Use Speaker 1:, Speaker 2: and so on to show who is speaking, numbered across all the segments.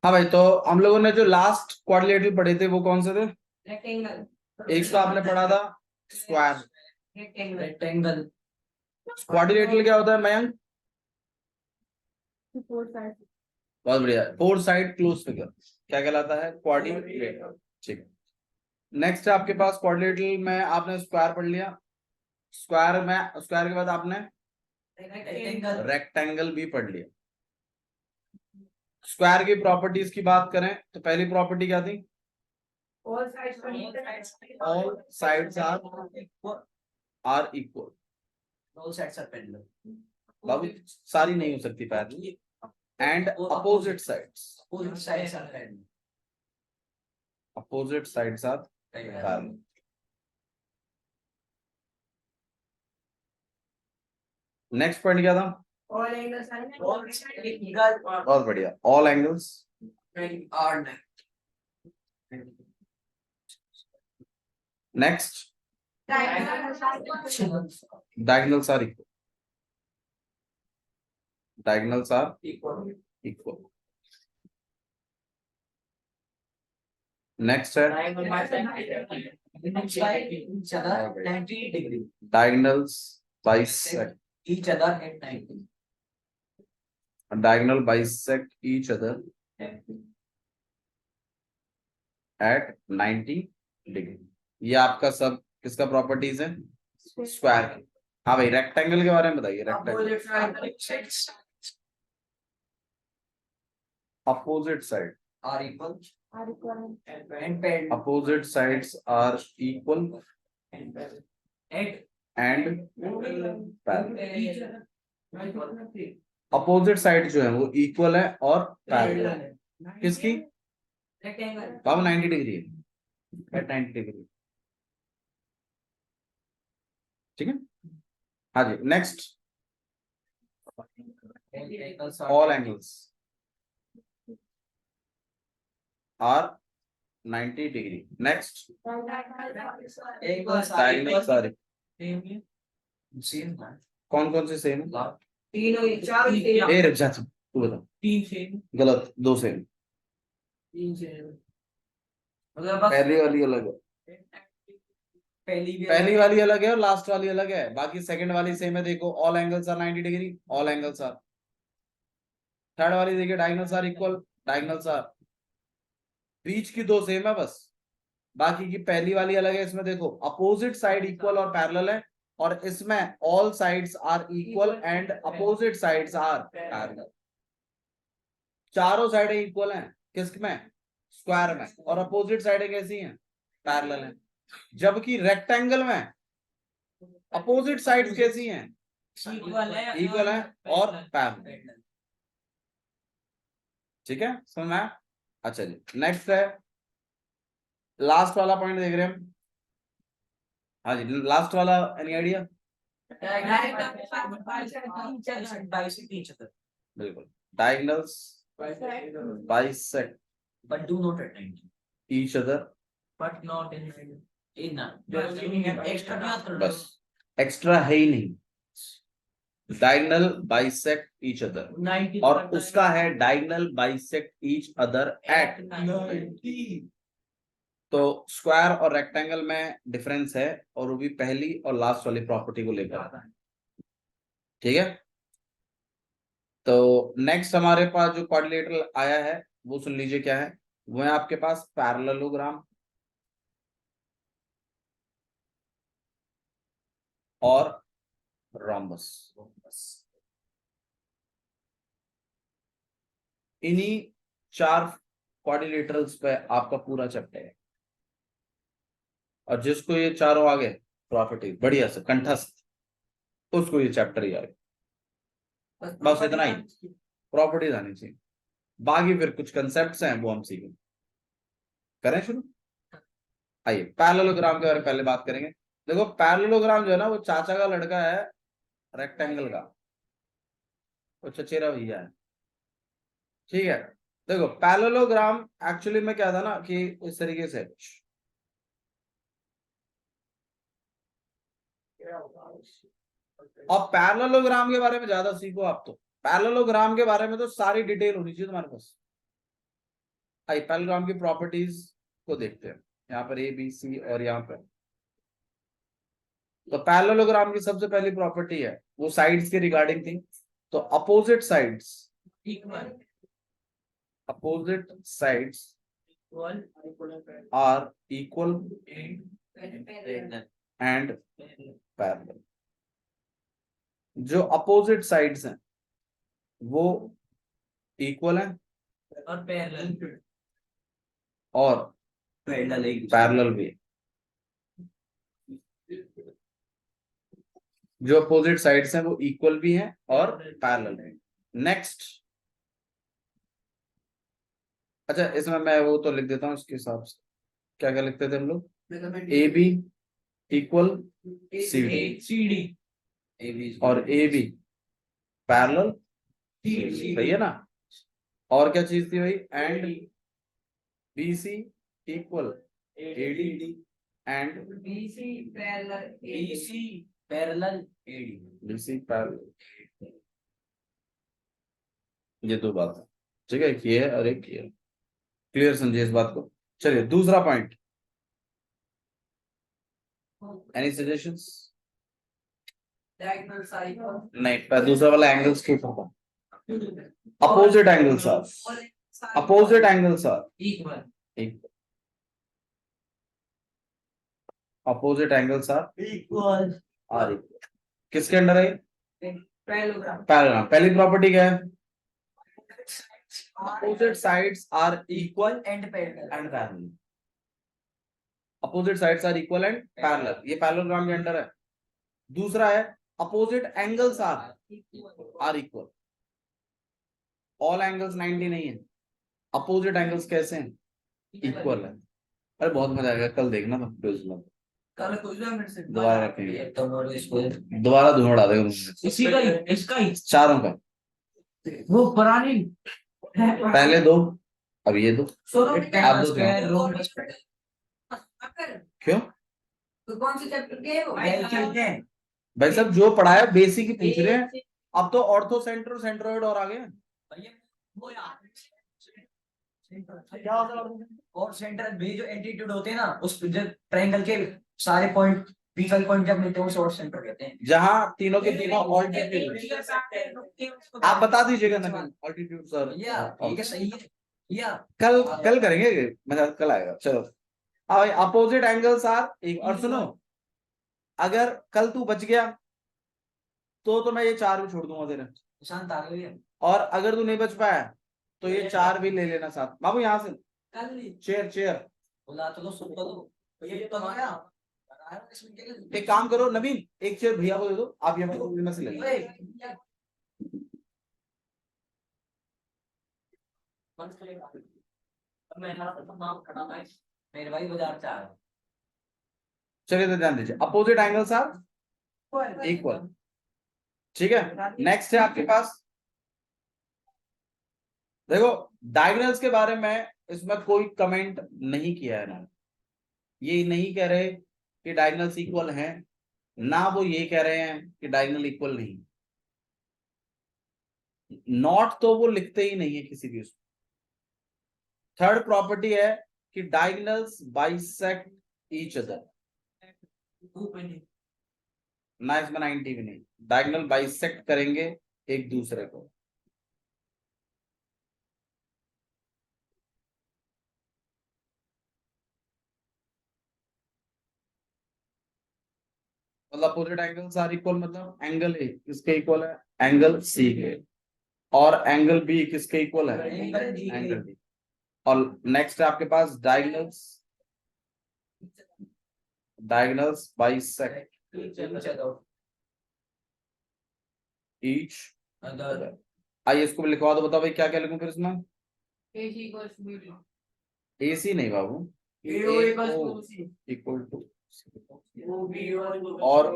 Speaker 1: हाँ भाई, तो हम लोगों ने जो लास्ट क्वाड्रिलेटरल पढ़े थे वो कौन से थे?
Speaker 2: रेक्टेंगल।
Speaker 1: एक तो आपने पढ़ा था स्क्वायर।
Speaker 2: रेक्टेंगल।
Speaker 1: क्वाड्रिलेटरल क्या होता है मयंक?
Speaker 2: Four side.
Speaker 1: बहुत बढ़िया, फोर साइड क्लोज फिगर क्या कहलाता है? क्वाड्रिलेटरल। ठीक है। नेक्स्ट है आपके पास क्वाड्रिलेटरल में आपने स्क्वायर पढ़ लिया। स्क्वायर में, स्क्वायर के बाद आपने
Speaker 2: रेक्टेंगल।
Speaker 1: रेक्टेंगल भी पढ़ लिया। स्क्वायर की प्रॉपर्टीज की बात करें तो पहली प्रॉपर्टी क्या थी?
Speaker 2: All sides
Speaker 1: all sides are equal.
Speaker 2: All sides are parallel.
Speaker 1: बाबू सारी नहीं हो सकती parallel. And opposite sides,
Speaker 2: opposite sides are parallel.
Speaker 1: Opposite sides are parallel. Next point क्या था?
Speaker 2: ऑल एंगल्स आर
Speaker 1: बहुत बढ़िया, all angles
Speaker 2: are
Speaker 1: next diagonals are equal. Diagonals are equal. Next है diagonals bisect
Speaker 2: each other at 90.
Speaker 1: diagonal bisect each other at 90 degree. ये आपका सब किसका properties है? स्क्वायर की। हाँ भाई, रेक्टेंगल के बारे में बताइए। Rectangle opposite side
Speaker 2: are equal and parallel.
Speaker 1: opposite sides are equal
Speaker 2: and
Speaker 1: and parallel. Opposite side जो है वो इक्वल है और पैरेलल है। किसकी?
Speaker 2: रेक्टेंगल।
Speaker 1: बाबू 90 डिग्री है, एट 90 डिग्री। ठीक है। हाँ जी, next all angles are 90 degree. Next diagonals are
Speaker 2: same.
Speaker 1: कौन कौन से सेम?
Speaker 2: तीन चार
Speaker 1: ए रक्षा तू बता।
Speaker 2: तीन सेम।
Speaker 1: गलत, दो सेम।
Speaker 2: तीन सेम मतलब
Speaker 1: पहली वाली अलग है, पहली वाली अलग है और लास्ट वाली अलग है, बाकी सेकंड वाली सेम है। देखो, all angles are 90 degree, all angles are. Third वाली देखिए, diagonals are equal, diagonals are. बीच की दो सेम है बस, बाकी की पहली वाली अलग है। इसमें देखो अपोजिट साइड इक्वल और पैरेलल है, और इसमें all sides are equal and opposite sides are parallel. चारों साइडें इक्वल हैं किसमें? स्क्वायर में। और अपोजिट साइडें कैसी हैं? पैरेलल हैं। जबकि रेक्टेंगल में अपोजिट साइड्स कैसी हैं? इक्वल है और पैरेलल। ठीक है, समझ में आया? अच्छा जी, नेक्स्ट है लास्ट वाला पॉइंट देख रहे हैं हम। हाँ जी, लास्ट वाला एनी आइडिया? बिल्कुल, diagonals bisect
Speaker 2: but do not at 90.
Speaker 1: each other
Speaker 2: But not in just giving an extra not
Speaker 1: बस, एक्स्ट्रा है ही नहीं। डायगोनल बाइसेक्ट ईच अदर,
Speaker 2: 90
Speaker 1: और उसका है diagonal bisect each other at
Speaker 2: 90.
Speaker 1: तो स्क्वायर और रेक्टेंगल में डिफरेंस है, और वो भी पहली और लास्ट वाली प्रॉपर्टी को लेकर। ठीक है, तो नेक्स्ट हमारे पास जो क्वाड्रिलेटरल आया है वो सुन लीजिए क्या है। वो है आपके पास पैरेललोग्राम और रोम्बस। इन्हीं चार क्वाड्रिलेटरल्स पे आपका पूरा चैप्टर है, और जिसको ये चारों आ गए प्रॉपर्टी बढ़िया से कंठस्थ, उसको ये चैप्टर ही आ गया। बस इतना ही प्रॉपर्टीज आनी चाहिए, बाकी फिर कुछ कंसेप्ट्स हैं वो हम सीखेंगे। करें शुरू? आइए पैरेललोग्राम के बारे में पहले बात करेंगे। देखो, पैरेललोग्राम जो है ना, वो चाचा का लड़का है रेक्टेंगल का, वो चचेरा भैया है। ठीक है, देखो पैरेललोग्राम एक्चुअली में क्या था ना कि इस तरीके से, अब पैरेललोग्राम के बारे में ज्यादा सीखो आप, तो पैरेललोग्राम के बारे में तो सारी डिटेल होनी चाहिए तुम्हारे पास। आइए पैरेललोग्राम की प्रॉपर्टीज को देखते हैं। यहाँ पर ए बी सी और यहाँ पर तो पैरेललोग्राम की सबसे पहली प्रॉपर्टी है वो साइड्स के रिगार्डिंग थी। तो opposite sides are equal and parallel. जो अपोजिट साइड्स हैं वो इक्वल है
Speaker 2: और पैरेलल
Speaker 1: और पैरेलल भी है। जो अपोजिट साइड्स हैं वो इक्वल भी हैं और पैरेलल है। नेक्स्ट, अच्छा इसमें मैं वो तो लिख देता हूँ इसके हिसाब से। क्या क्या लिखते थे हम लोग? A B equal C D और ए बी पैरेलल, सही है ना? और क्या चीज थी भाई? And B C equal A D and B C parallel ये दो बात है, ठीक है? एक ये है और एक ये है। क्लियर समझिए इस बात को। चलिए दूसरा पॉइंट, एनी सजेशंस? नहीं, पर दूसरा वाला एंगल्स के ऊपर opposite angles are
Speaker 2: equal
Speaker 1: opposite angles are
Speaker 2: equal
Speaker 1: equal. किसके अंडर है?
Speaker 2: पैरेललोग्राम।
Speaker 1: पैरेललोग्राम। पहली प्रॉपर्टी क्या है? Opposite sides are equal
Speaker 2: and parallel
Speaker 1: opposite sides are equal and parallel, ये पैरेललोग्राम के अंडर है। दूसरा है opposite angles are equal. All angles 90 नहीं है, अपोजिट एंगल्स कैसे हैं? इक्वल है। अरे बहुत मजा आएगा, कल देखना था
Speaker 2: कल कुछ ना मेरे से
Speaker 1: दोबारा रखेंगे,
Speaker 2: तो इसको
Speaker 1: दोबारा धुआं उड़ा देगा मुझे।
Speaker 2: इसी का ही इसका ही
Speaker 1: चारों का,
Speaker 2: वो पुरानी
Speaker 1: पहले दो अब ये दो। आप दो क्यों?
Speaker 2: कौन से चैप्टर के हैं वो?
Speaker 1: भाई साहब जो पढ़ाया बेसिक ही पूछ रहे हैं। अब तो ऑर्थो सेंटर सेंट्रोइड और आ गए।
Speaker 2: क्या होता है? और सेंटर भी जो एंटीट्यूड होते हैं ना, उस ट्रायंगल के सारे पॉइंट, बीच वाले पॉइंट जब मिलते हैं उसे और सेंटर कहते हैं।
Speaker 1: जहां तीनों के तीनों ऑल्टीट्यूड, आप बता दीजिएगा ना ऑल्टीट्यूड सर।
Speaker 2: ठीक है, सही है या
Speaker 1: कल करेंगे, मजा कल आएगा। चलो अपोजिट एंगल्स आर एक। और सुनो, अगर कल तू बच गया तो मैं ये चार भी छोड़ दूंगा तेरे।
Speaker 2: शांत आ गई है।
Speaker 1: और अगर तू नहीं बच पाया तो ये चार भी ले लेना साथ। बाबू यहाँ से चेयर
Speaker 2: बोला तो सुन तो ये तो आया।
Speaker 1: एक काम करो नवीन, एक चेयर भैया को दे दो, आप यहाँ से ले लो।
Speaker 2: मेरे भाई बाजार से आया।
Speaker 1: चलिए तो ध्यान दीजिए, अपोजिट एंगल्स आर इक्वल, ठीक है? नेक्स्ट है आपके पास, देखो डायगोनल्स के बारे में इसमें कोई कमेंट नहीं किया है ना, ये नहीं कह रहे कि डायगोनल्स इक्वल हैं, ना वो ये कह रहे हैं कि डायगोनल इक्वल नहीं। नॉट तो वो लिखते ही नहीं है किसी भी उसमें। थर्ड प्रॉपर्टी है कि डायगोनल्स बाइसेक्ट ईच अदर, ना इसमें 90 भी नहीं, डायगोनल बाइसेक्ट करेंगे एक दूसरे को। मतलब अपोजिट एंगल्स आर इक्वल, मतलब एंगल ए किसके इक्वल है? एंगल सी के। और एंगल बी किसके इक्वल है? Angle B. और नेक्स्ट है आपके पास डायगोनल्स बाइसेक्ट ईच अदर। आइए इसको भी लिखवा दो, बताओ भाई क्या क्या लिखूं फिर इसमें? AC नहीं बाबू, इक्वल टू और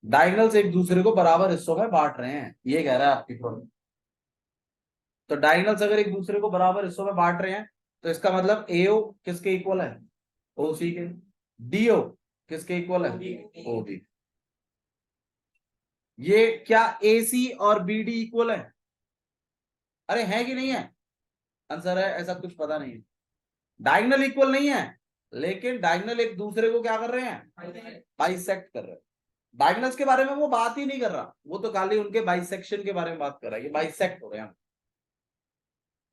Speaker 1: डायगोनल्स एक दूसरे को बराबर हिस्सों में बांट रहे हैं, ये कह रहा है आपकी प्रॉब्लम। तो डायगोनल्स अगर एक दूसरे को बराबर हिस्सों में बांट रहे हैं तो इसका मतलब AO किसके इक्वल है? OC के। DO किसके इक्वल है? OB। ये क्या AC और BD इक्वल है? अरे है कि नहीं है? आंसर है ऐसा कुछ पता नहीं है। डायगोनल इक्वल नहीं है, लेकिन डायगोनल एक दूसरे को क्या कर रहे हैं? बाइसेक्ट कर रहे हैं। डायगोनल्स के बारे में वो बात ही नहीं कर रहा, वो तो खाली उनके बाइसेक्शन के बारे में बात कर रहा है। ये बाइसेक्ट हो रहे हैं,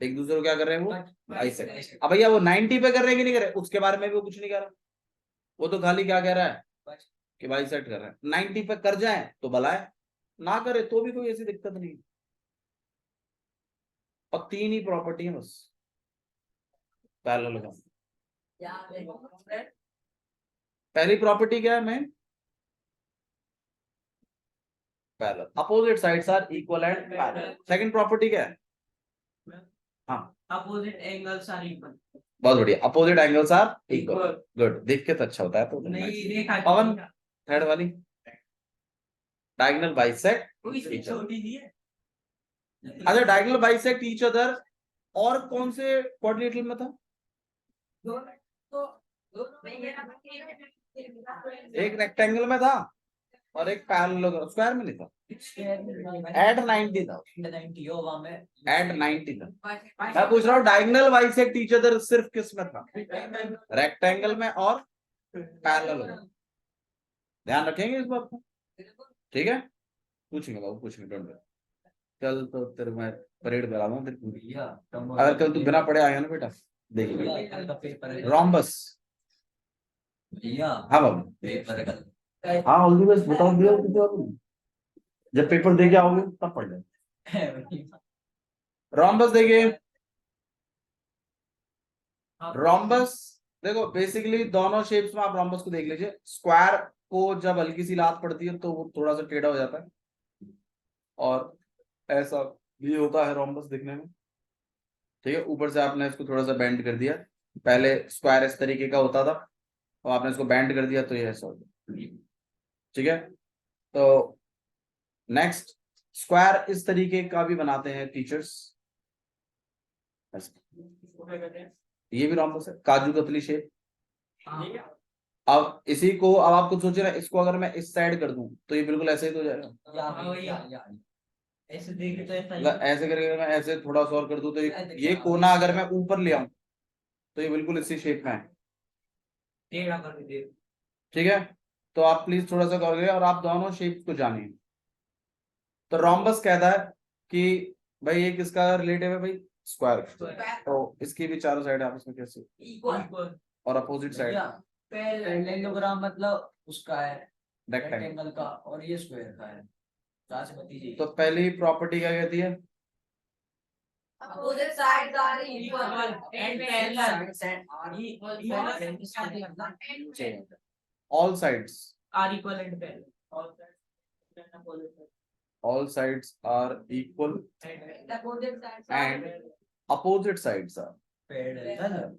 Speaker 1: एक दूसरे को क्या कर रहे हैं? वो बाइसेक्ट। अब भैया वो 90 पे कर रहे हैं कि नहीं कर रहे, उसके बारे में भी वो कुछ नहीं कर रहा। वो तो खाली क्या कह रहा है कि बाइसेक्ट कर रहे हैं। 90 पे कर जाए तो भला है, ना करे तो भी कोई ऐसी दिक्कत नहीं। और 3 ही प्रॉपर्टी है बस पैरेलल। पहली प्रॉपर्टी क्या है? मैं parallel, opposite sides are equal and parallel. Second property क्या है? हाँ,
Speaker 2: अपोजिट एंगल्स आर इक्वल।
Speaker 1: बहुत बढ़िया, opposite angles are equal. Good, देख के तो अच्छा होता है। तो
Speaker 2: नहीं
Speaker 1: पवन, थर्ड वाली, डायगोनल बाइसेक्ट।
Speaker 2: छोटी नहीं है।
Speaker 1: अच्छा, डायगोनल बाइसेक्ट ईच अदर। और कौन से कोऑर्डिनेट में था? एक रेक्टेंगल में था और एक पैरेलल, स्क्वायर में नहीं था। एट 90 था, एट 90 था। मैं पूछ रहा हूँ डायगोनल बाइसेक्ट ईच अदर सिर्फ किस में था? रेक्टेंगल में और पैरेलल में। ध्यान रखेंगे इस बात को, ठीक है? पूछेंगे बाबू, पूछेंगे, डोंट वरी। कल तो तेरे मैं परेड करा दूं तेरी पूरी। अगर कल तू बिना पढ़े आया ना बेटा, देखिए रोम्बस। हाँ बाबू, हाँ ऑल द बेस्ट, बताओ दिया कितने, जब पेपर दे के आओगे तब पढ़ लेना। रोम्बस देखिए, रोम्बस देखो बेसिकली दोनों शेप्स में आप रोम्बस को देख लीजिए। स्क्वायर को जब हल्की सी लात पड़ती है तो वो थोड़ा सा टेढ़ा हो जाता है, और ऐसा भी होता है रोम्बस दिखने में, ठीक है? ऊपर से आपने इसको थोड़ा सा बेंड कर दिया, पहले स्क्वायर इस तरीके का होता था और आपने इसको बेंड कर दिया तो ये ऐसा हो गया, ठीक है? तो नेक्स्ट, स्क्वायर इस तरीके का भी बनाते हैं टीचर्स, ये भी रोम्बस है, काजू कतली शेप। अब इसी को, अब आप कुछ सोचिए ना, इसको अगर मैं इस साइड कर दूं तो ये बिल्कुल ऐसे ही तो हो जाएगा।
Speaker 2: ऐसे देखे तो
Speaker 1: मतलब ऐसे करके मैं ऐसे थोड़ा सा और कर दूं तो ये कोना अगर मैं ऊपर ले आऊं तो ये बिल्कुल इसी शेप में है,
Speaker 2: टेढ़ा कर दे।
Speaker 1: ठीक है? तो आप प्लीज थोड़ा सा करोगे और आप दोनों शेप्स को जानिए। तो रोम्बस कहता है कि भाई ये किसका रिलेटिव है? भाई स्क्वायर। तो इसकी भी चारों साइड आपस में कैसे
Speaker 2: इक्वल,
Speaker 1: और अपोजिट साइड
Speaker 2: पैरेललोग्राम मतलब उसका है
Speaker 1: रेक्टेंगल।
Speaker 2: रेक्टेंगल का, और ये स्क्वायर का है।
Speaker 1: तो पहली प्रॉपर्टी क्या कहती है?
Speaker 2: Opposite sides are equal and parallel.
Speaker 1: All sides
Speaker 2: Are equal and parallel.
Speaker 1: all sides are equal and opposite sides are
Speaker 2: Parallel.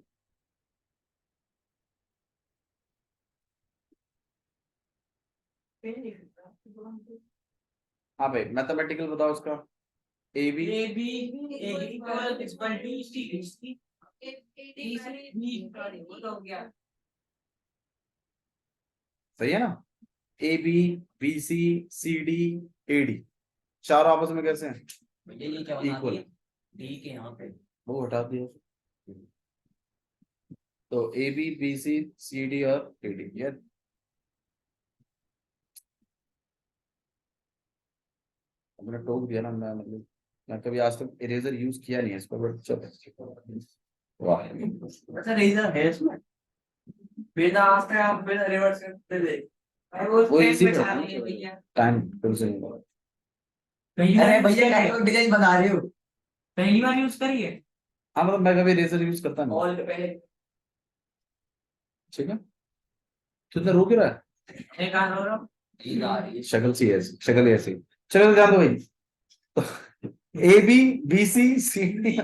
Speaker 1: हाँ भाई, मैथमेटिकल बताओ उसका। A B
Speaker 2: equal to C.
Speaker 1: सही है ना? A B, B C, C D, A D, चारों आपस में कैसे हैं?
Speaker 2: ये क्या
Speaker 1: इक्वल।
Speaker 2: डी के यहाँ पे
Speaker 1: वो हटा दिया, तो A B, B C, C D और ए डी। ये मैंने टोक दिया ना, मैं मतलब मैं कभी आज तक इरेजर यूज किया नहीं है इस पर, बट चलो। वाह,
Speaker 2: अच्छा रेजर है इसमें, बिना आफ्टर आप बिना रिवर्स करते देख
Speaker 1: वो इजी टाइम फिर से।
Speaker 2: अरे भैया कैटलॉग डिजाइन बना रहे हो, पहली बार यूज करिए।
Speaker 1: हाँ मतलब मैं कभी इरेजर यूज करता नहीं,
Speaker 2: ऑल पहले
Speaker 1: ठीक है? तो इतना रो क्यों रहा है?
Speaker 2: एक आना और
Speaker 1: शक्ल सी ऐसी, शक्ल ही ऐसी। चलो ध्यान दो भाई, तो A B, B C, C D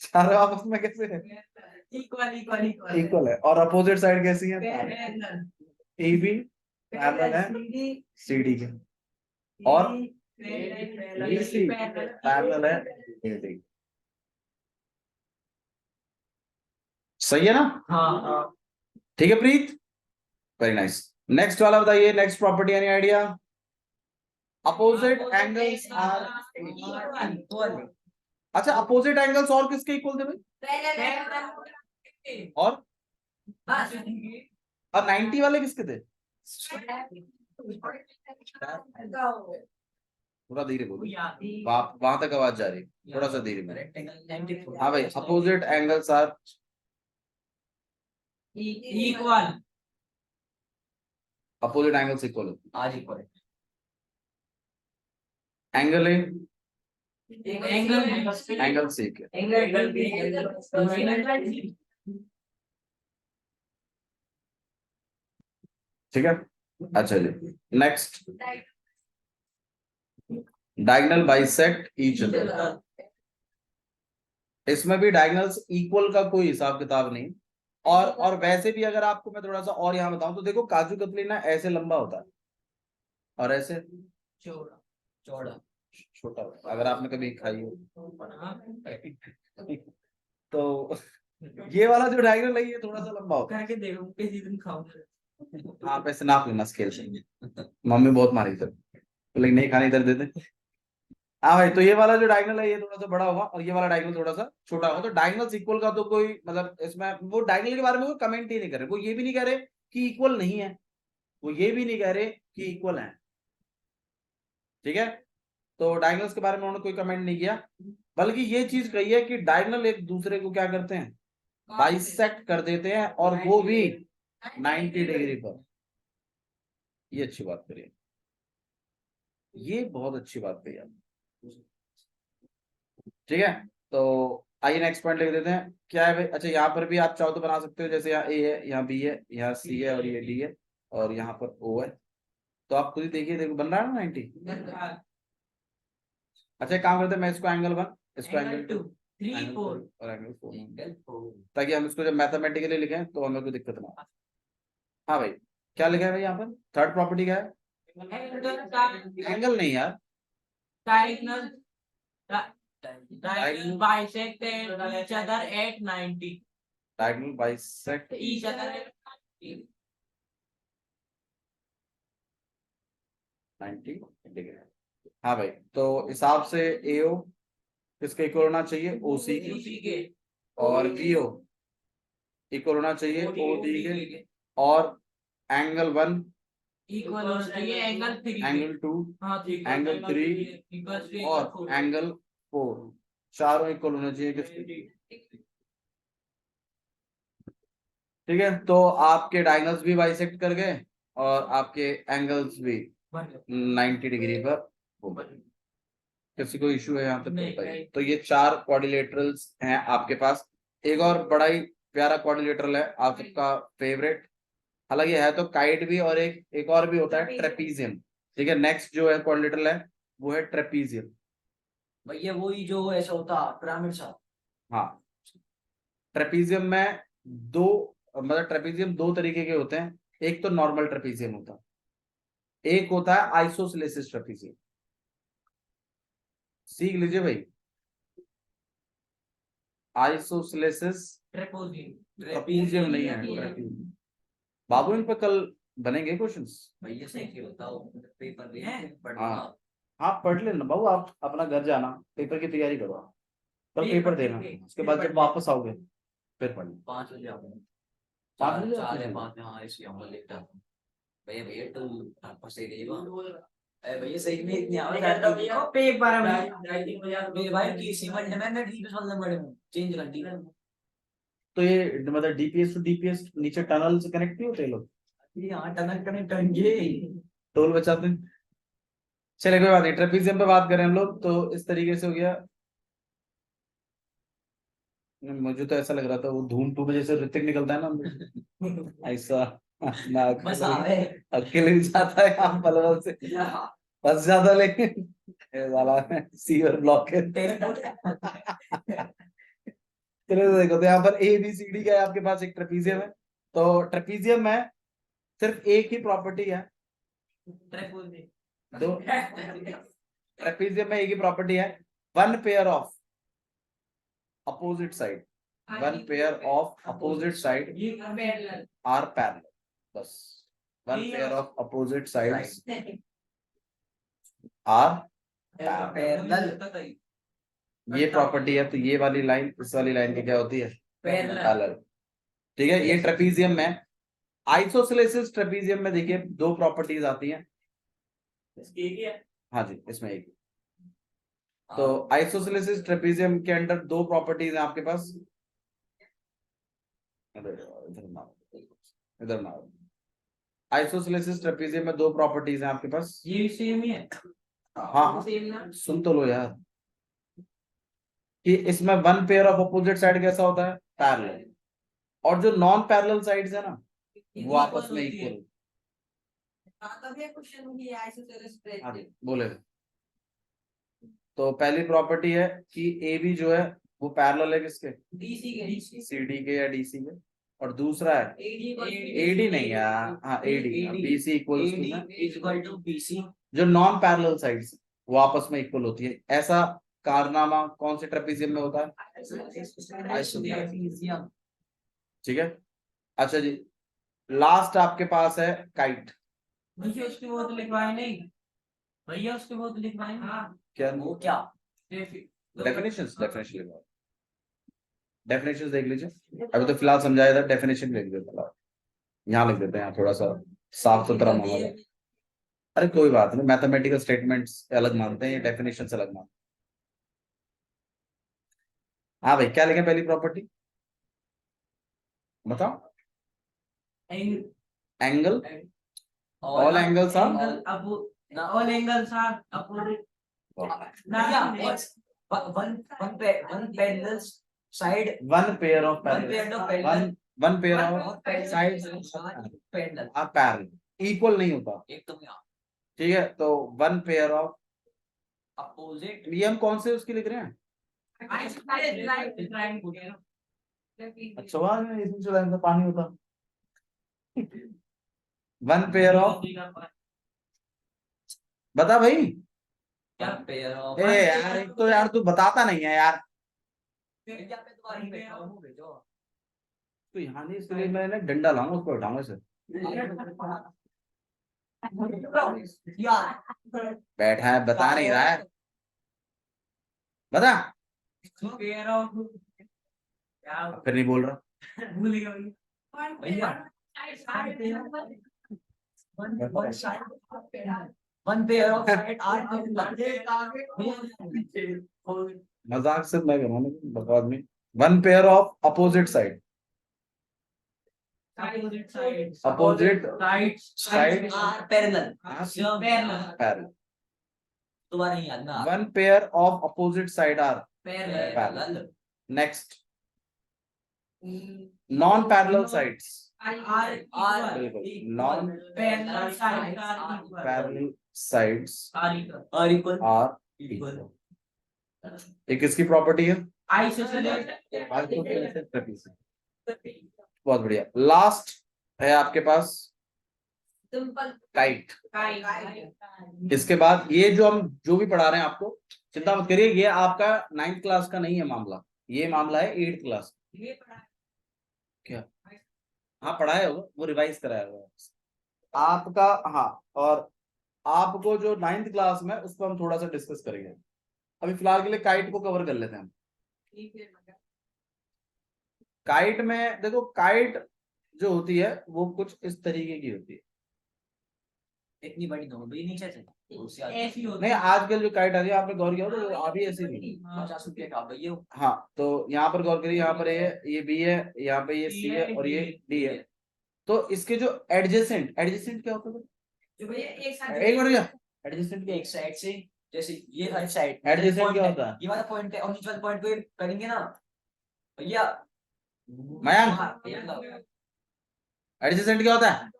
Speaker 1: चारों आपस में कैसे है?
Speaker 2: इक्वल इक्वल
Speaker 1: इक्वल है। और अपोजिट साइड कैसी है? ए बी पैरेलल है सी डी के, और बी सी पैरेलल है ए डी। सही है ना?
Speaker 2: हाँ
Speaker 1: ठीक है प्रीत, वेरी नाइस। नेक्स्ट वाला बताइए, next property, any idea? Opposite angles are, अच्छा अपोजिट एंगल्स और किसके इक्वल थे भाई? और 90 वाले किसके थे? थोड़ा धीरे बोलो, वहां तक आवाज जा रही है, थोड़ा सा धीरे बोलो। हाँ भाई, opposite angles are
Speaker 2: equal,
Speaker 1: opposite angles equal,
Speaker 2: आज equal
Speaker 1: angle A,
Speaker 2: angle
Speaker 1: angle C के, ठीक है। अच्छा जी, next, diagonal bisect each other. इसमें भी डायगोनल्स इक्वल का कोई हिसाब किताब नहीं। और वैसे भी अगर आपको मैं थोड़ा सा और यहाँ बताऊं तो देखो, काजू कतली ना ऐसे लंबा होता है और ऐसे
Speaker 2: चौड़ा चौड़ा
Speaker 1: छोटा होता है, अगर आपने कभी खाई हो तो ये वाला जो डायगोनल है ये थोड़ा सा लंबा होता है।
Speaker 2: करके देखो किसी दिन खाऊंगा।
Speaker 1: आप ऐसे नाप लेना स्केल से, मम्मी बहुत मारी थी लेकिन नहीं खानी, इधर देते। हाँ भाई, तो ये वाला जो डायगोनल है ये थोड़ा सा बड़ा होगा और ये वाला डायगोनल थोड़ा सा छोटा होगा। तो डायगोनल्स इक्वल का तो कोई मतलब इसमें, वो डायगोनल के बारे में वो कमेंट ही नहीं कर रहे, वो ये भी नहीं कह रहे कि इक्वल नहीं है, वो ये भी नहीं कह रहे कि इक्वल है, ठीक है। तो डायगोनल्स के बारे में उन्होंने कोई कमेंट नहीं किया, बल्कि ये चीज कही है कि डायगोनल एक दूसरे को क्या करते हैं, बाइसेक्ट कर देते हैं, और वो भी 90 डिग्री पर। ये अच्छी बात करिए, ये बहुत अच्छी बात कही आप, ठीक है। तो आइए नेक्स्ट पॉइंट लिख देते हैं, क्या है भाई। अच्छा, यहाँ पर भी आप चाहो तो बना सकते हो, जैसे यहाँ ए है, यहाँ बी है, यहाँ सी है और ये डी है और यहाँ पर ओ है। तो आप खुद ही देखिए, देखो बन रहा है ना 90। अच्छा, एक काम करते हैं, मैं इसको एंगल 1, इसको एंगल 2,
Speaker 2: 3 4
Speaker 1: और एंगल 4, ताकि हम इसको जब मैथमेटिकली लिखें तो हमें कोई दिक्कत ना हो। हाँ भाई, क्या लिखा है भाई यहाँ पर, थर्ड प्रॉपर्टी क्या है? एंगल नहीं यार,
Speaker 2: diagonal diagonal bisect each other at 90
Speaker 1: diagonal bisect
Speaker 2: each other at 90
Speaker 1: 90 degree. हाँ भाई, तो हिसाब से एओ किसके इक्वल होना चाहिए, ओसी
Speaker 2: के
Speaker 1: और बीओ इक्वल होना चाहिए ओडी के, और एंगल 1
Speaker 2: इक्वल होना चाहिए एंगल 3
Speaker 1: एंगल 2
Speaker 2: हाँ
Speaker 1: एंगल 3 और एंगल 4, चारों इक्वल होना चाहिए किसके, ठीक है। तो आपके डायगोनल्स भी बाइसेक्ट कर गए और आपके एंगल्स भी 90 डिग्री पर हो गए। किसी को इश्यू है यहाँ तक बताइए। तो ये 4 क्वाड्रिलेटरल्स हैं आपके पास। एक और बड़ा ही प्यारा क्वाड्रिलेटरल है आप सबका फेवरेट, हालांकि है तो काइट भी, और एक और भी होता है ट्रेपीजियम, ठीक है। नेक्स्ट जो है क्वाड्रिलेटरल है वो है ट्रेपीजियम।
Speaker 2: भैया वही जो ऐसा होता पिरामिड सा।
Speaker 1: हाँ, ट्रेपीजियम में दो, मतलब ट्रेपीजियम दो तरीके के होते हैं। एक तो नॉर्मल ट्रेपीजियम होता है, एक होता है आइसोसेलेसिस ट्रेपीजियम। सीख लीजिए भाई, आइसोसेलेसिस ट्रेपीजियम नहीं है, ट्रेपीजियम। बाबू, इन पे कल बनेंगे क्वेश्चंस।
Speaker 2: भैया सही से बताओ पेपर में
Speaker 1: हाँ, आप पढ़ लेना बाबू, आप अपना घर जाना, पेपर की तैयारी करो, कल पेपर देना, उसके बाद जब वापस आओगे फिर पढ़ना।
Speaker 2: 5 बजे आऊंगा,
Speaker 1: 5 बजे
Speaker 2: 4
Speaker 1: आते
Speaker 2: या
Speaker 1: हैं?
Speaker 2: 5 में। हाँ इसलिए आऊंगा लेट आता हूँ। भैया भैया तो आपको सही रहेगा। अरे भैया सही में इतनी आवाज पेपर मेरे भाई की सीमेंट में मैं डीपीएस वाले बड़े हूँ चेंज कर दी।
Speaker 1: तो ये मतलब डीपीएस टू डीपीएस नीचे टनल से कनेक्ट नहीं होते ये लोग,
Speaker 2: यहाँ टनल कनेक्ट होंगे।
Speaker 1: टोल बचाते हैं। चले कोई बात नहीं, ट्रेपीजियम पे बात करें हम लोग, तो इस तरीके से हो गया। मुझे तो ऐसा लग रहा था वो धूम 2 बजे से ऋतिक निकलता है ना ऐसा, ना
Speaker 2: बस आवे
Speaker 1: अकेले भी जाता है यहाँ पलवल से, बस ज्यादा, लेकिन ये वाला सीवर ब्लॉक है। चलो तो देखो, तो यहाँ पर ए बी सी डी का है आपके पास, एक ट्रेपीजियम है। तो ट्रेपीजियम में सिर्फ एक ही प्रॉपर्टी है, दो, ट्रेपीजियम में एक ही प्रॉपर्टी है, one pair of opposite side, one pair of opposite side are parallel, बस one pair of opposite sides are
Speaker 2: parallel
Speaker 1: ये प्रॉपर्टी है, तो ये वाली लाइन इस वाली लाइन की क्या होती है?
Speaker 2: Parallel
Speaker 1: parallel. ठीक है, ये ट्रेपीजियम में, आइसोसेलेसिस ट्रेपीजियम में देखिए दो प्रॉपर्टीज आती हैं। हाँ जी, इसमें एक। तो आइसोसेलेसिस ट्रेपीजियम के अंदर दो प्रॉपर्टीज हैं आपके पास। अरे इधर ना, इधर ना। आइसोसेलेसिस ट्रेपीजियम में दो प्रॉपर्टीज हैं आपके पास।
Speaker 2: ये सेम ही है।
Speaker 1: हाँ
Speaker 2: सेम ना
Speaker 1: सुन तो लो यार, कि इसमें one pair of opposite side कैसा होता है? पैरेलल। और जो नॉन पैरेलल साइड्स है ना, वो आपस में इक्वल। हाँ जी, बोले। तो पहली प्रॉपर्टी है कि ए बी जो है वो पैरेलल है किसके?
Speaker 2: डीसी के
Speaker 1: सी डी के या डी सी के। और दूसरा है ए डी नहीं यार, हाँ A D, B C
Speaker 2: equal to BC.
Speaker 1: जो नॉन पैरेलल साइड्स वो आपस में इक्वल होती है। ऐसा कारनामा कौन से ट्रेपीजियम में होता है?
Speaker 2: ट्रेपीजियम।
Speaker 1: ठीक है, अच्छा जी। लास्ट आपके पास है काइट।
Speaker 2: भैया उसके बहुत लिखवाए नहीं, भैया उसके बहुत लिखवाए नहीं।
Speaker 1: क्या?
Speaker 2: वो क्या
Speaker 1: डेफिनेशंस डेफिनेशंस देख लीजिए। अभी तो फिलहाल समझाया था, डेफिनेशन लिख देते हैं। यहाँ लिख देते हैं, यहाँ थोड़ा सा साफ सुथरा माहौल है। अरे कोई बात नहीं, मैथमेटिकल स्टेटमेंट्स अलग मानते हैं, ये डेफिनेशन अलग मानते हैं। हाँ भाई, क्या लिखे पहली प्रॉपर्टी बताओ? Angle, all angles are
Speaker 2: all angles are opposite. One parallel side.
Speaker 1: One pair of
Speaker 2: One pair of parallel.
Speaker 1: One pair of sides
Speaker 2: Parallel.
Speaker 1: Are parallel. Equal नहीं होता,
Speaker 2: एकदम यहाँ
Speaker 1: ठीक है। तो वन पेयर ऑफ,
Speaker 2: opposite.
Speaker 1: ये हम कौन से उसकी लिख रहे हैं? अच्छा हुआ है, इसमें जो लाइन से पानी होता। वन पेयर ऑफ, बता भाई।
Speaker 2: क्या pair of?
Speaker 1: ए यार, एक तो यार तू बताता नहीं है यार।
Speaker 2: यहाँ पे तुम्हारी बैठा हूँ, भेजो।
Speaker 1: तो यहाँ नहीं, इसलिए मैंने डंडा लाऊंगा, उसको उठाऊंगा इसे।
Speaker 2: यार
Speaker 1: बैठा है, बता नहीं रहा है, बता।
Speaker 2: pair of क्या
Speaker 1: फिर नहीं बोल रहा।
Speaker 2: भूल गया भैया। One pair of side are
Speaker 1: मजाक से मैं कर रहा हूँ, बकवास नहीं। One pair of opposite side, opposite
Speaker 2: sides are parallel.
Speaker 1: Parallel.
Speaker 2: तुम्हारे नहीं याद ना?
Speaker 1: One pair of opposite side are
Speaker 2: Parallel.
Speaker 1: Next. Non parallel sides,
Speaker 2: Are
Speaker 1: बिल्कुल non
Speaker 2: parallel sides are equal.
Speaker 1: Parallel sides
Speaker 2: Are equal.
Speaker 1: Are
Speaker 2: Equal.
Speaker 1: ये किसकी property है?
Speaker 2: Isosceles.
Speaker 1: बहुत बढ़िया। लास्ट है आपके पास
Speaker 2: Simple.
Speaker 1: काइट।
Speaker 2: Kite.
Speaker 1: इसके बाद ये जो हम जो भी पढ़ा रहे हैं आपको, चिंता मत करिए, ये आपका 9th क्लास का नहीं है मामला, ये मामला है 8th क्लास। क्या? हाँ पढ़ाया होगा, वो रिवाइज कराया होगा आपका। हाँ, और आपको जो 9th क्लास में, उसको हम थोड़ा सा डिस्कस करेंगे। अभी फिलहाल के लिए काइट को कवर कर लेते हैं हम। काइट में देखो, काइट जो होती है वो कुछ इस तरीके की होती है।
Speaker 2: इतनी बड़ी तो भी नीचे से ऐसी होती
Speaker 1: नहीं, आजकल जो काइट आ रही है, आपने गौर किया होगा, वो अभी ऐसी नहीं।
Speaker 2: 50 रुपये का भैया।
Speaker 1: हाँ, तो यहाँ पर गौर करिए, यहाँ पर ये बी है, यहाँ पे ये सी है, और ये डी है। तो इसके जो एडजेसेंट, एडजेसेंट क्या होता है?
Speaker 2: जो भैया एक साथ
Speaker 1: एक मिनट भैया, एडजेसेंट क्या?
Speaker 2: एक साइड से, जैसे ये हर साइड
Speaker 1: एडजेसेंट क्या होता है?
Speaker 2: ये वाला पॉइंट है और नीचे वाले पॉइंट पे करेंगे ना भैया।
Speaker 1: मयंक, एडजेसेंट क्या होता है?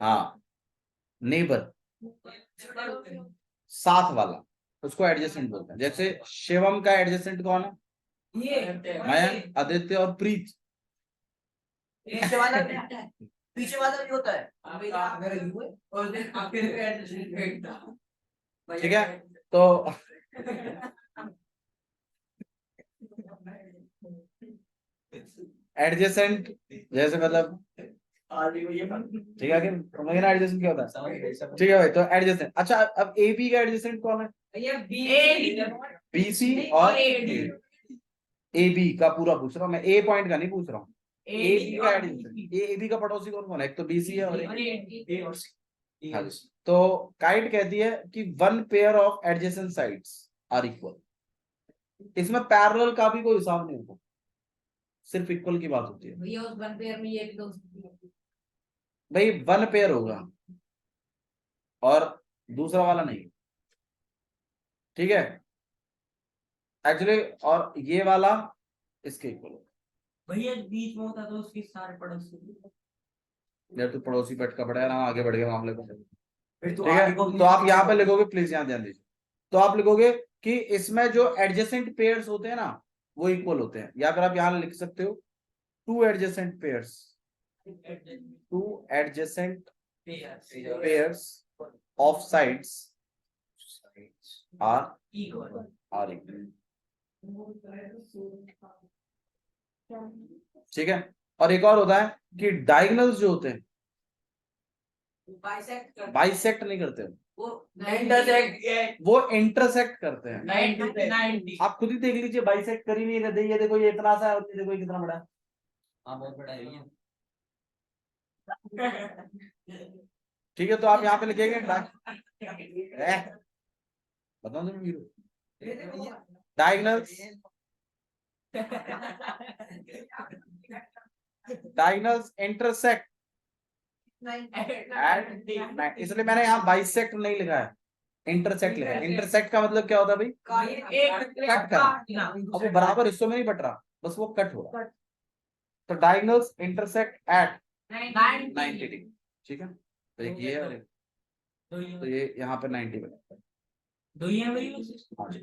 Speaker 1: हाँ, नेबर, साथ वाला, उसको एडजेसेंट बोलते हैं। जैसे शिवम का एडजेसेंट कौन है?
Speaker 2: ये
Speaker 1: मयंक, आदित्य और प्रीत।
Speaker 2: पीछे वाला भी होता है। मेरा यू है और देन आपके
Speaker 1: ठीक है, तो एडजेसेंट जैसे मतलब ठीक है, कि ना एडजेसेंट क्या होता है?
Speaker 2: समझ गए, समझ
Speaker 1: ठीक है भाई, तो एडजेसेंट। अच्छा, अब एबी का एडजेसेंट कौन है? बीसी और एबी का पूरा पूछ रहा हूँ मैं, ए पॉइंट का नहीं पूछ रहा हूँ। एबी का एडजेसेंट, एबी का पड़ोसी कौन कौन है? एक तो बीसी है और एक, हाँ जी। तो काइट कहती है कि one pair of adjacent sides are equal. इसमें पैरेलल का भी कोई हिसाब नहीं होता, सिर्फ इक्वल की बात होती है।
Speaker 3: भैया उस वन पेयर में ये भी दो
Speaker 1: भाई वन पेयर होगा और दूसरा वाला नहीं, ठीक है एक्चुअली, और ये वाला इसके इक्वल होगा।
Speaker 2: भैया बीच में होता तो उसके सारे पड़ोसी,
Speaker 1: यार तू पड़ोसी पेट का पड़ा है ना, आगे बढ़ गया मामले को।
Speaker 2: फिर तो
Speaker 1: ठीक है,
Speaker 2: आगे को
Speaker 1: तो आप यहाँ पे लिखोगे, प्लीज यहाँ ध्यान दीजिए। तो आप लिखोगे कि इसमें जो एडजेसेंट पेयर्स होते हैं ना वो इक्वल होते हैं, या फिर आप यहाँ लिख सकते हो two adjacent pairs, two adjacent pairs of sides are
Speaker 2: equal.
Speaker 1: Are equal. ठीक है, और एक और होता है कि डायगोनल्स जो होते हैं बाइसेक्ट नहीं करते, वो इंटरसेक्ट करते हैं।
Speaker 2: 90
Speaker 1: आप खुद ही देख लीजिए, बाइसेक्ट कर ही नहीं रहते। ये देखो ये इतना सा है और ये देखो ये कितना बड़ा है।
Speaker 2: हाँ बहुत बड़ा है भैया।
Speaker 1: ठीक है, तो आप यहाँ पे लिखेंगे बताओ तुम डायगोनल्स, डायगोनल्स इंटरसेक्ट एट, इसलिए मैंने यहाँ बाइसेक्ट नहीं लिखा है, इंटरसेक्ट लिखा है। इंटरसेक्ट का मतलब क्या होता है भाई? कट करना। अब वो बराबर हिस्सों में नहीं बट रहा, बस वो कट हो रहा है। तो डायगोनल्स इंटरसेक्ट एट 90 डिग्री। ठीक है, तो एक ये है और एक, तो ये यहाँ पे 90 बने।
Speaker 2: दो ही है भैया,
Speaker 1: हाँ जी।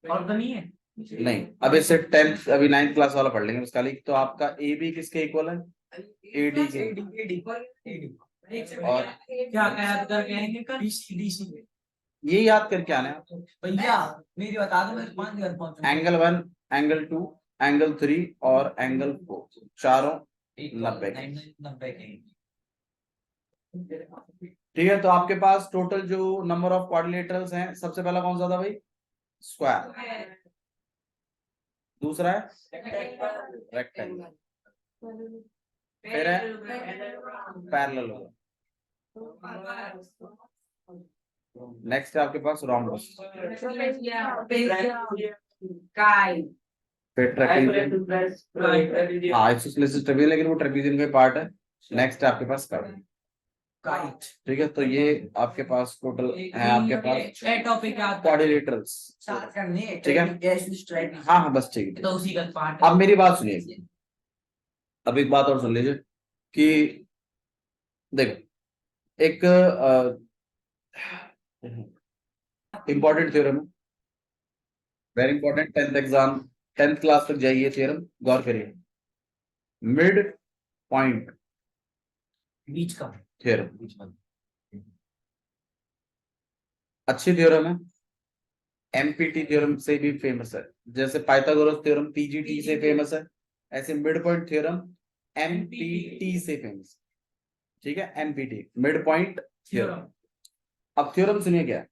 Speaker 2: और तो नहीं है।
Speaker 1: नहीं, अब इससे 10th अभी 9th क्लास वाला पढ़ लेंगे उसका लिख। तो आपका ए बी किसके इक्वल है? एडी के। और
Speaker 2: क्या याद करके आएंगे कल? डीसी
Speaker 1: ये याद करके आने हैं।
Speaker 2: भैया मेरी बता दो, मैं 5 घर
Speaker 1: एंगल 1, एंगल 2, एंगल 3 और एंगल 4 चारों 90 के।
Speaker 2: 90 के।
Speaker 1: ठीक है, तो आपके पास टोटल जो नंबर ऑफ क्वाड्रिलेटरल्स हैं, सबसे पहला कौन सा था भाई? स्क्वायर। दूसरा है रेक्टेंगल, फिर है पैरेलल होगा, नेक्स्ट है आपके पास रोम्बस, फिर ट्रेपीजियम। हाँ आइसोसेलेस ट्रेपीजियम, लेकिन वो ट्रेपीजियम का पार्ट है। नेक्स्ट है आपके पास कर्व। ठीक है, तो ये आपके पास टोटल है आपके पास क्वाड्रिलेटरल्स। ठीक है, हाँ हाँ बस ठीक है।
Speaker 2: तो उसी का पार्ट।
Speaker 1: अब मेरी बात सुनिए, अब एक बात और सुन लीजिए कि देखो एक इंपॉर्टेंट थ्योरम है, very important, 10th exam 10th class तक जाइए, थ्योरम गौर करिए। मिड पॉइंट
Speaker 2: बीच का
Speaker 1: थ्योरम अच्छी थ्योरम है, एमपीटी थ्योरम से भी फेमस है। जैसे पाइथागोरस थ्योरम पीजीटी से फेमस है, ऐसे मिड पॉइंट थ्योरम एमपीटी से फेमस। ठीक है, एमपीटी मिड पॉइंट थ्योरम। अब थ्योरम सुनिए क्या है।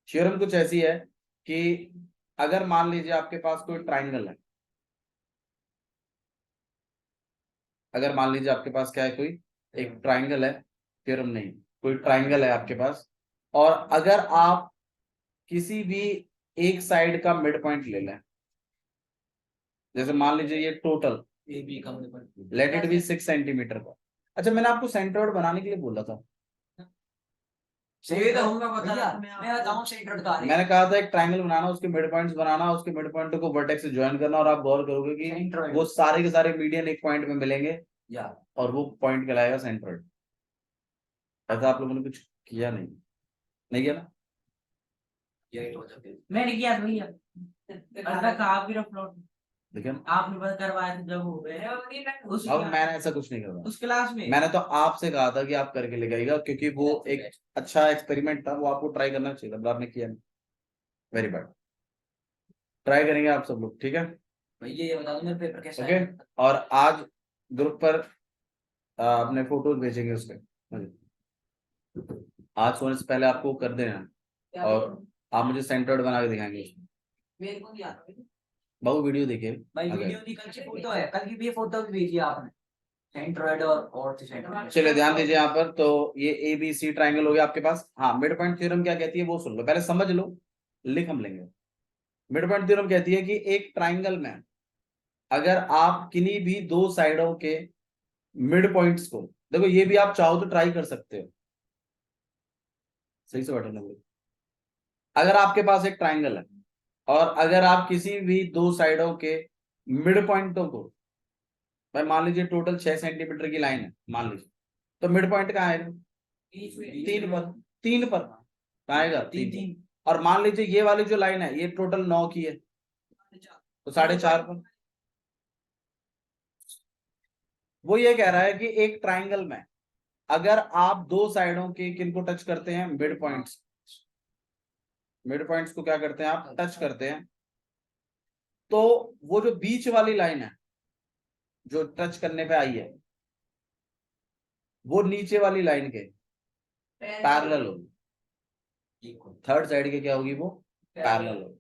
Speaker 1: थ्योरम कुछ ऐसी है कि अगर मान लीजिए आपके पास कोई ट्राइंगल है, अगर मान लीजिए आपके पास क्या है, कोई एक ट्राइंगल है, थ्योरम नहीं, कोई ट्राइंगल है आपके पास, और अगर आप किसी भी एक साइड का मिड पॉइंट ले लें, जैसे मान लीजिए ये total let it be 6 centimetre का। अच्छा, मैंने आपको सेंट्रोइड बनाने के लिए बोला था, मैंने कहा था एक ट्राइंगल बनाना, उसके मिड पॉइंट्स बनाना, उसके मिड पॉइंट को वर्टेक्स से ज्वाइन करना, और आप गौर करोगे कि वो सारे के सारे मीडियन एक पॉइंट में मिलेंगे, और वो पॉइंट कहलाएगा सेंट्रोइड। ऐसा आप लोगों ने कुछ किया नहीं, नहीं किया ना?
Speaker 2: मैंने किया था भैया, आप भी फ्लोट
Speaker 1: लेकिन
Speaker 2: आपने बस करवाया था जब हो गए
Speaker 1: अब मैंने ऐसा कुछ नहीं करवा,
Speaker 2: उस क्लास में
Speaker 1: मैंने तो आपसे कहा था कि आप करके लेके आइएगा, क्योंकि वो एक अच्छा एक्सपेरिमेंट था, वो आपको ट्राई करना चाहिए था, आपने किया नहीं, वेरी बैड। ट्राई करेंगे आप सब लोग, ठीक है।
Speaker 2: भैया ये बता दो मेरे पेपर कैसा
Speaker 1: ओके,
Speaker 2: है।
Speaker 1: और आज ग्रुप पर अपने फोटोज भेजेंगे उसके मुझे। आज सोने से पहले आपको कर देना, और आप मुझे सेंटर्ड बना के दिखाएंगे उसमें।
Speaker 2: मेरे को नहीं आता
Speaker 1: बहु वीडियो देखिए
Speaker 2: भाई,
Speaker 1: अगर।
Speaker 2: वीडियो नहीं, कल की फोटो है, कल की भी फोटो भी भेजी आपने, सेंट्रोइड और सेंट्रोइड।
Speaker 1: चलिए ध्यान दीजिए यहाँ पर, तो ये ए बी सी ट्राइंगल हो गया आपके पास। हाँ, मिड पॉइंट थ्योरम क्या कहती है वो सुन लो, पहले समझ लो, लिख हम लेंगे। मिड पॉइंट थ्योरम कहती है कि एक ट्राइंगल में अगर आप किन्हीं भी दो साइडों के मिड पॉइंट्स को, देखो ये भी आप चाहो तो ट्राई कर सकते हो, सही से बैठो ना। अगर आपके पास एक ट्राइंगल है और अगर आप किसी भी दो साइडों के मिड पॉइंटों को, भाई मान लीजिए टोटल 6 सेंटीमीटर की लाइन है मान लीजिए, तो मिड पॉइंट कहाँ आएगा? 3 पर। 3 पर कहाँ आएगा? 3 और मान लीजिए ये वाली जो लाइन है ये टोटल 9 की है, तो 4.5 पर। वो ये कह रहा है कि एक ट्राइंगल में अगर आप दो साइडों के किनको टच करते हैं, मिड पॉइंट्स, मिड पॉइंट्स को क्या करते हैं आप टच करते हैं, तो वो जो बीच वाली लाइन है जो टच करने पे आई है वो नीचे वाली लाइन के पैरेलल होगी। थर्ड साइड के क्या होगी? वो पैरेलल होगी।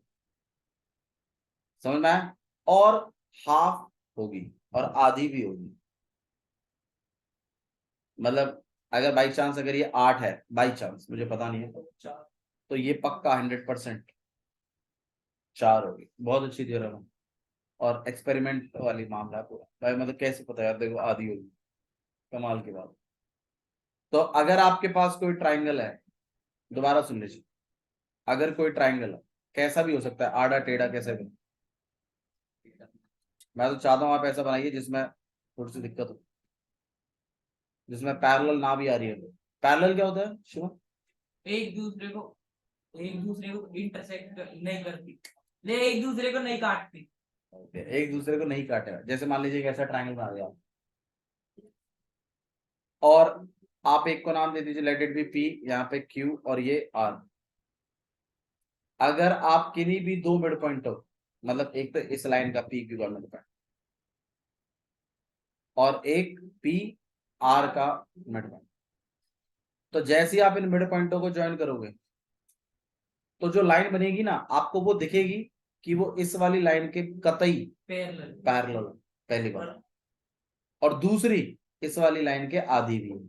Speaker 1: समझ में आया? और हाफ होगी और आधी भी होगी। मतलब अगर बाई चांस अगर ये 8 है, बाई चांस मुझे पता नहीं है, तो ये पक्का 100% 4 होगी। बहुत अच्छी थ्योरम है और एक्सपेरिमेंट वाली मामला है पूरा। भाई मतलब कैसे पता यार, देखो आधी होगी, कमाल की बात। तो अगर आपके पास कोई ट्राइंगल है, दोबारा सुन लीजिए, अगर कोई ट्राइंगल है, कैसा भी हो सकता है, आड़ा टेढ़ा कैसे भी, मैं तो चाहता हूँ आप ऐसा बनाइए जिसमें थोड़ी सी दिक्कत हो, जिसमें पैरेलल ना भी आ रही है। पैरेलल क्या होता है शिवा?
Speaker 2: एक दूसरे को, एक दूसरे को इंटरसेक्ट नहीं करती, ले एक दूसरे को नहीं काटती।
Speaker 1: ओके, एक दूसरे को नहीं काटेगा। जैसे मान लीजिए एक ऐसा ट्राइंगल बना दिया आप, और आप एक को नाम दे दीजिए, लेट इट बी पी, यहाँ पे क्यू और ये आर। अगर आप किन्हीं भी दो मिड पॉइंट हो, मतलब एक तो इस लाइन का पी क्यू का मिड पॉइंट और एक पी आर का मिड पॉइंट, तो जैसे ही आप इन मिड पॉइंटों को ज्वाइन करोगे तो जो लाइन बनेगी ना आपको वो दिखेगी कि वो इस वाली लाइन के कतई पैरेलल, पहली बार, और दूसरी इस वाली लाइन के आधी भी है।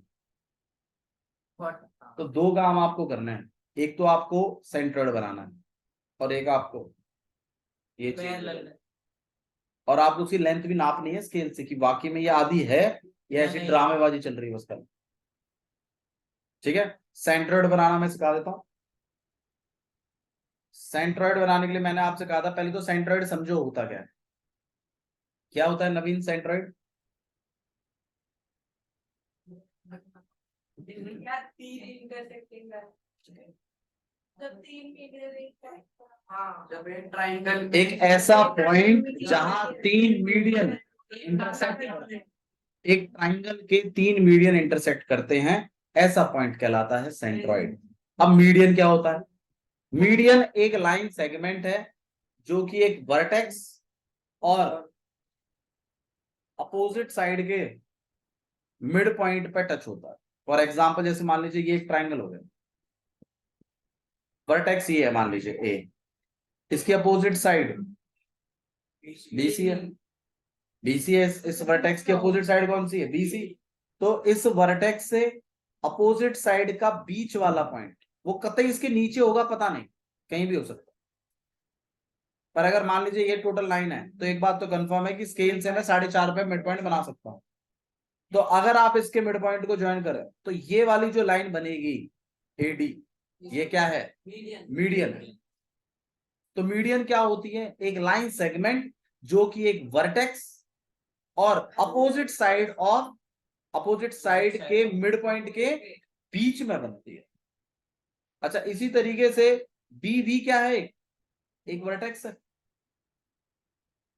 Speaker 1: तो दो काम आपको करना है, एक तो आपको सेंटर्ड बनाना है और एक आपको ये चीज, और आपको उसकी लेंथ भी नापनी है स्केल से कि वाकई में ये आधी है या ऐसी ड्रामेबाजी चल रही है उसका। ठीक है, सेंट्रोइड बनाना मैं सिखा देता हूँ। सेंट्रोइड बनाने के लिए मैंने आपसे कहा था पहले तो सेंट्रोइड समझो होता क्या है। क्या होता है नवीन सेंट्रोइड?
Speaker 2: ट्राइंगल
Speaker 1: एक ऐसा पॉइंट जहां 3 मीडियन इंटरसेक्ट, एक ट्राइंगल के 3 मीडियन इंटरसेक्ट करते हैं, ऐसा पॉइंट कहलाता है सेंट्रोइड। अब मीडियन क्या होता है? मीडियन एक लाइन सेगमेंट है जो कि एक वर्टेक्स और अपोजिट साइड के मिड पॉइंट पे टच होता है। फॉर एग्जांपल जैसे मान लीजिए ये एक ट्राइंगल हो गया, वर्टेक्स ये है मान लीजिए ए, इसकी अपोजिट साइड बीसी है, बीसी है, इस वर्टेक्स की अपोजिट साइड कौन सी है? बीसी। तो इस वर्टेक्स से अपोजिट साइड का बीच वाला पॉइंट वो कतई इसके नीचे होगा, पता नहीं, कहीं भी हो सकता है। पर अगर मान लीजिए ये टोटल लाइन है तो एक बात तो कंफर्म है कि स्केल से मैं 4.5 पे मिड पॉइंट बना सकता हूं। तो अगर आप इसके मिड पॉइंट को ज्वाइन करें तो ये वाली जो लाइन बनेगी एडी, ये क्या है? मीडियन है। तो मीडियन क्या होती है? एक लाइन सेगमेंट जो कि एक वर्टेक्स और अपोजिट साइड के मिड पॉइंट के बीच में बनती है। अच्छा, इसी तरीके से बी भी क्या है? एक वर्टेक्स है।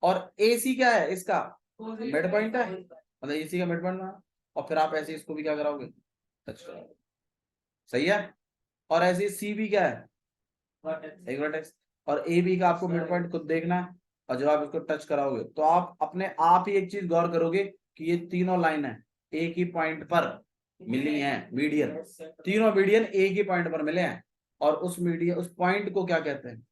Speaker 1: और ए सी क्या है? इसका मिड पॉइंट है, मतलब एसी का मिड पॉइंट बना। और फिर आप ऐसे इसको भी क्या कराओगे? टच कराओगे। सही है। और ऐसे सी भी क्या है? एक वर्टेक्स। और ए बी का आपको मिड पॉइंट खुद देखना है और जब आप इसको टच कराओगे तो आप अपने आप ही एक चीज गौर करोगे कि ये तीनों लाइन है एक ही पॉइंट पर मिली हैं, मीडियन, तीनों मीडियन एक ही पॉइंट पर मिले हैं, और उस मीडियन, उस पॉइंट को क्या कहते हैं?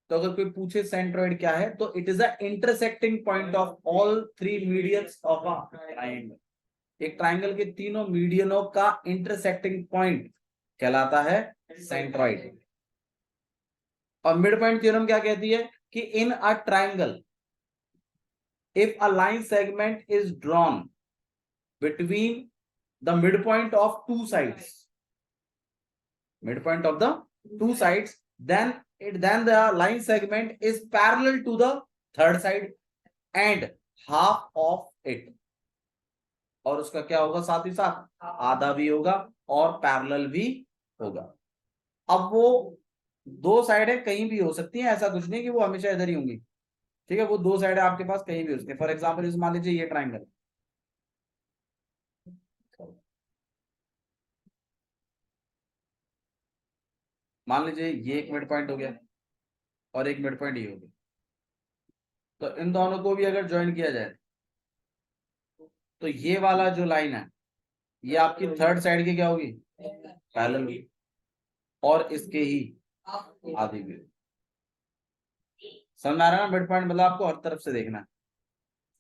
Speaker 1: तो अगर कोई पूछे सेंट्रोइड क्या है, तो it is a intersecting point of all three medians of a triangle. एक ट्राइंगल के तीनों मीडियनों का इंटरसेक्टिंग पॉइंट कहलाता है सेंट्रोइड। और मिड पॉइंट थ्योरम क्या कहती है कि in a triangle if a line segment is drawn between the mid point of two sides, midpoint of the two sides, then the line segment is parallel to the third side and half of it, और उसका क्या होगा साथ ही साथ आधा भी होगा और पैरेलल भी होगा। अब वो दो साइडें कहीं भी हो सकती हैं, ऐसा कुछ नहीं कि वो हमेशा इधर ही होंगी, ठीक है, वो दो साइडें आपके पास कहीं भी हो सकती है। फॉर एग्जाम्पल इस मान लीजिए ये ट्राइंगल, मान लीजिए ये एक मिड पॉइंट हो गया और एक मिड पॉइंट ये हो गया, तो इन दोनों को भी अगर ज्वाइन किया जाए तो ये वाला जो लाइन है ये आपकी थर्ड साइड की क्या होगी? पैरेलल होगी, और इसके ही आधी भी। समझ आ रहा है ना? मिड पॉइंट मतलब आपको हर तरफ से देखना है,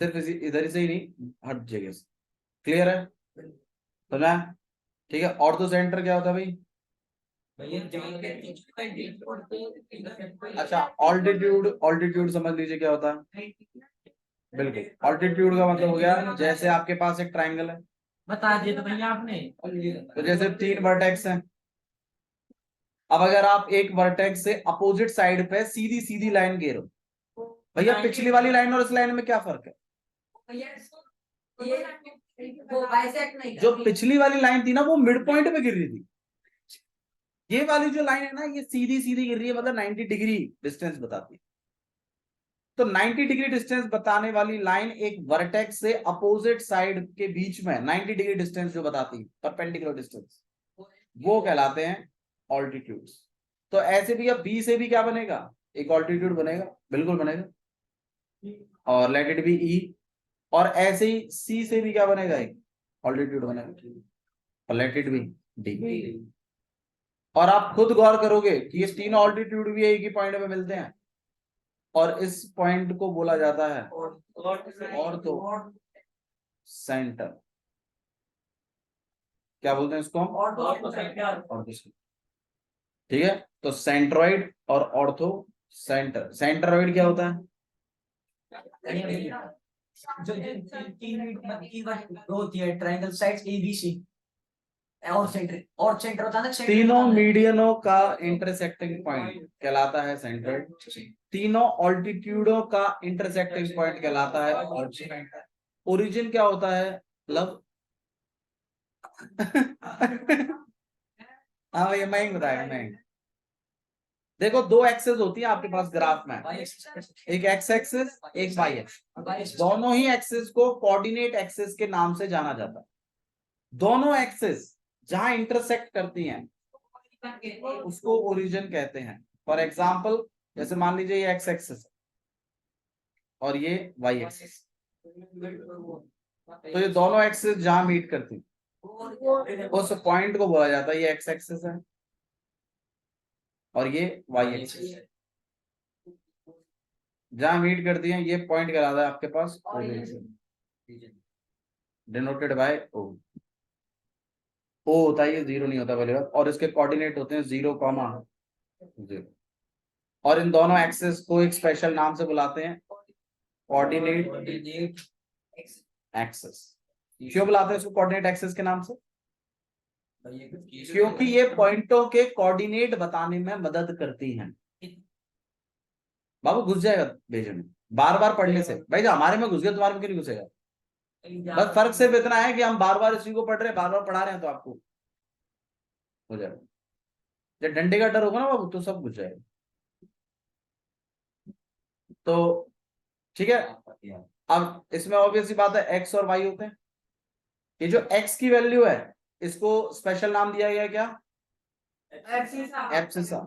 Speaker 1: सिर्फ इधर से ही नहीं, हर जगह से। क्लियर है? समझा? ठीक है। और तो सेंटर क्या होता है भाई? अच्छा, ऑल्टीट्यूड, ऑल्टीट्यूड समझ लीजिए क्या होता है। बिल्कुल, ऑल्टीट्यूड का मतलब हो गया जैसे आपके पास एक ट्राइंगल है,
Speaker 2: बता दिया तो भैया आपने,
Speaker 1: तो जैसे तीन वर्टेक्स हैं, अब अगर आप एक वर्टेक्स से अपोजिट साइड पे सीधी सीधी लाइन घेरो, भैया पिछली वाली लाइन और इस लाइन में क्या फर्क है? जो पिछली वाली लाइन थी ना वो मिड पॉइंट पे गिर रही थी, ये वाली जो लाइन है ना ये सीधी सीधी गिर रही है, मतलब 90 डिग्री डिस्टेंस बताती है। तो 90 डिग्री डिस्टेंस बताने वाली लाइन एक वर्टेक्स से अपोजिट साइड के बीच में 90 डिग्री डिस्टेंस जो बताती है, परपेंडिकुलर डिस्टेंस, वो कहलाते हैं ऑल्टीट्यूड्स। तो ऐसे भी अब बी से भी क्या बनेगा? एक ऑल्टीट्यूड बनेगा, बिल्कुल बनेगा, और लेट इट बी ई। और ऐसे ही सी से भी क्या बनेगा? एक ऑल्टीट्यूड बनेगा, और लेट इट बी डी। और आप खुद गौर करोगे कि ये तीनों ऑल्टीट्यूड भी एक ही पॉइंट पे मिलते हैं, और इस पॉइंट को बोला जाता है और तो सेंटर। क्या बोलते हैं इसको हम? ऑर्थो। ठीक है, तो सेंट्रोइड और ऑर्थो सेंटर। सेंट्रोइड क्या होता है?
Speaker 2: जो तीन होती है triangle sides A B C, और सेंटर होता है ना,
Speaker 1: तीनों मीडियनों का इंटरसेक्टिंग पॉइंट कहलाता है सेंट्रोइड। तीनों ऑल्टीट्यूडों का इंटरसेक्टिंग पॉइंट कहलाता है ऑर्थो। ओरिजिन क्या होता है? लव। हाँ भैया मैं ही बताया, मैं। देखो दो एक्सेस होती है आपके पास ग्राफ में, एक एक्स एक्सेस एक वाई एक्सेस। दोनों ही एक्सेस को कोऑर्डिनेट एक्सेस के नाम से जाना जाता है। दोनों एक्सेस जहां इंटरसेक्ट करती हैं उसको ओरिजिन कहते हैं। फॉर एग्जाम्पल जैसे मान लीजिए ये एक्स एक्सेस और ये वाई एक्सेस, तो ये दोनों एक्सेस जहां मीट करती उस पॉइंट को बोला जाता है ये एक्स एक्सेस है और ये वाई एक्सेस है। जहां मीट करती हैं ये पॉइंट कहलाता है आपके पास डिनोटेड बाय ओ। ओ होता है, ये जीरो नहीं होता पहले बात, और इसके कोऑर्डिनेट होते हैं 0,0। और इन दोनों एक्सेस को एक स्पेशल नाम से बुलाते हैं कोऑर्डिनेट एक्सेस। क्यों बुलाते हैं इसको कोऑर्डिनेट एक्सेस के नाम से? क्योंकि ये पॉइंटों के कोऑर्डिनेट बताने में मदद करती हैं। बाबू घुस जाएगा भेजे में, बार बार पढ़ने से। भाई जो हमारे में घुस गया तुम्हारे में क्यों नहीं घुसेगा? बस फर्क सिर्फ इतना है कि हम बार बार इसी को पढ़ रहे हैं, बार बार पढ़ा रहे हैं, तो आपको हो जाएगा। जब डंडे का डर होगा ना बाबू तो सब घुस जाएगा। तो ठीक है, अब इसमें ऑब्वियस सी बात है एक्स और वाई होते हैं। ये जो एक्स की वैल्यू है इसको स्पेशल नाम दिया गया क्या? एब्सिसा,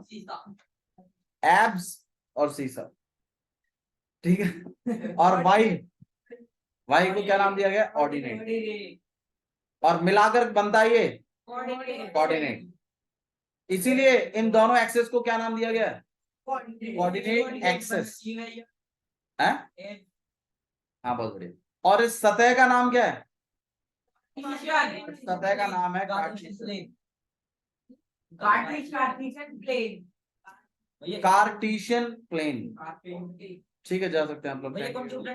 Speaker 1: एब्स और सीसा। ठीक है। और वाई को क्या नाम दिया गया? ऑर्डिनेट। और मिलाकर बनता है ये कोऑर्डिनेट। इसीलिए इन दोनों एक्सेस को क्या नाम दिया गया? कोऑर्डिनेट एक्सेस है। हाँ बहुत बढ़िया। और इस सतह का नाम क्या है? सतह का नाम है कार्टेशियन प्लेन। ठीक है, जा सकते हैं हम लोग।